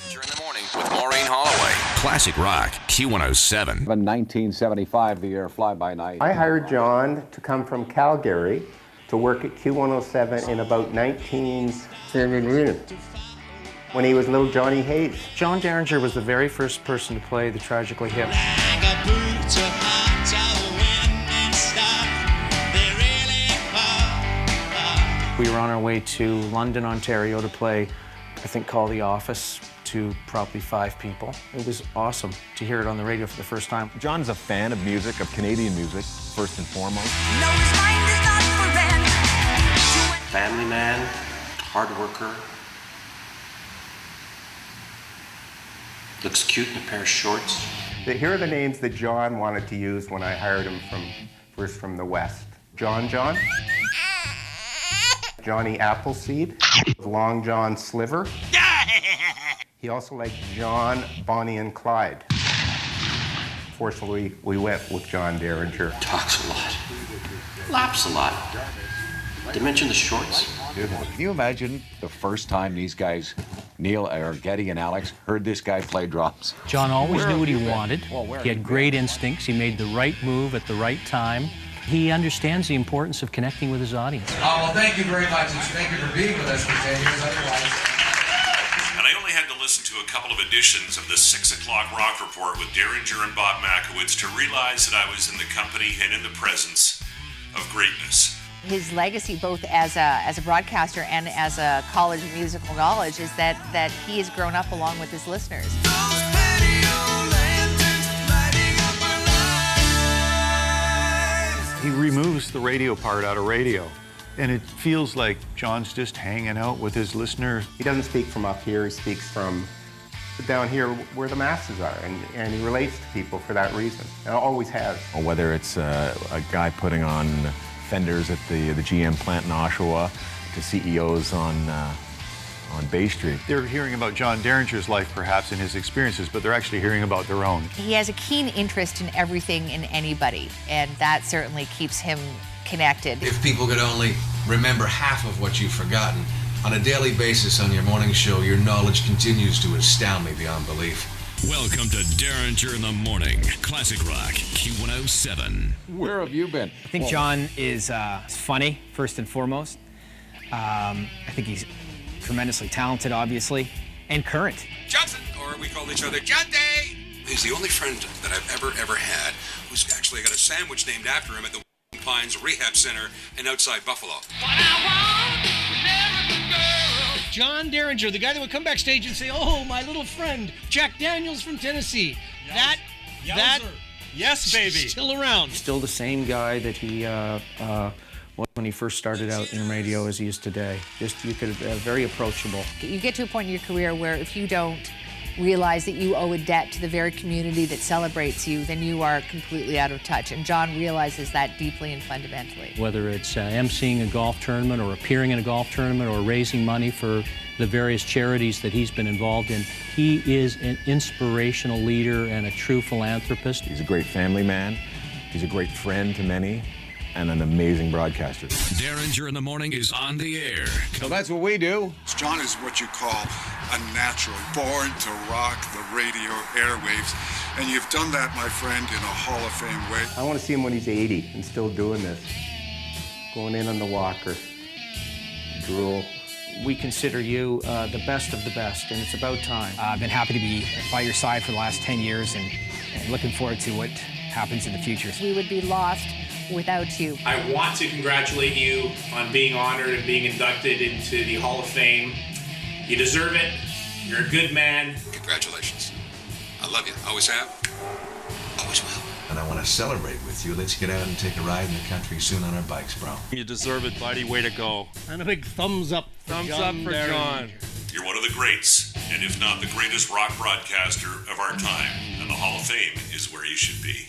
In the morning with Maureen Holloway. Classic Rock, Q107. In 1975, the year fly-by-night. I hired John to come from Calgary to work at Q107 in about 1970, when he was little Johnny Hayes. John Derringer was the very first person to play the Tragically Hip. We were on our way to London, Ontario to play, I think, Call the Office to probably 5 people. It was awesome to hear it on the radio for the first time. John's a fan of music, of Canadian music, first and foremost. No, his mind is not for rent. Family man, hard worker. Looks cute in a pair of shorts. Here are the names that John wanted to use when I hired him from the West. John, Johnny Appleseed, Long John Sliver. He also liked John, Bonnie, and Clyde. Fortunately, we went with John Derringer. Talks a lot. Laps a lot. Did you mention the shorts? Can you imagine the first time these guys, Neil or Geddy and Alex, heard this guy play drums? John always knew what he wanted. He had great instincts. He made the right move at the right time. He understands the importance of connecting with his audience. Oh, well, thank you very much. Thank you for being with us for 10 years otherwise. And I only had to listen to a couple of editions of the 6 o'clock Rock Report with Derringer and Bob Makowitz to realize that I was in the company and in the presence of greatness. His legacy, both as a broadcaster and as a college of musical knowledge, is that he has grown up along with his listeners. He removes the radio part out of radio, and it feels like John's just hanging out with his listeners. He doesn't speak from up here, he speaks from down here where the masses are, and he relates to people for that reason, and always has. Whether it's a guy putting on fenders at the GM plant in Oshawa, to CEOs on Bay Street. They're hearing about John Derringer's life, perhaps, and his experiences, but they're actually hearing about their own. He has a keen interest in everything and anybody, and that certainly keeps him connected. If people could only remember half of what you've forgotten, on a daily basis on your morning show, your knowledge continues to astound me beyond belief. Welcome to Derringer in the Morning. Classic Rock, Q107. Where have you been? I think John is funny, first and foremost. I think he's tremendously talented, obviously, and current. Johnson, or we call each other John Day. He's the only friend that I've ever had who's actually got a sandwich named after him at the Pines Rehab Center in outside Buffalo. John Derringer, the guy that would come backstage and say, "Oh, my little friend, Jack Daniels from Tennessee." Yes, baby. Still around. Still the same guy that he was when he first started out in radio as he is today. You could very approachable. You get to a point in your career where if you don't realize that you owe a debt to the very community that celebrates you, then you are completely out of touch. And John realizes that deeply and fundamentally. Whether it's emceeing a golf tournament or appearing in a golf tournament or raising money for the various charities that he's been involved in, he is an inspirational leader and a true philanthropist. He's a great family man. He's a great friend to many, and an amazing broadcaster. Derringer in the Morning is on the air. So that's what we do. John is what you call a natural, born to rock the radio airwaves. And you've done that, my friend, in a Hall of Fame way. I want to see him when he's 80 and still doing this. Going in on the walker. Drool. We consider you the best of the best, and it's about time. I've been happy to be by your side for the last 10 years and looking forward to what happens in the future. We would be lost without you. I want to congratulate you on being honored and being inducted into the Hall of Fame. You deserve it. You're a good man. Congratulations. I love you. Always have. Always will. And I want to celebrate with you. Let's get out and take a ride in the country soon on our bikes, bro. You deserve it, buddy. Way to go. And a big thumbs up for John. You're one of the greats, and if not the greatest rock broadcaster of our time, and the Hall of Fame is where you should be.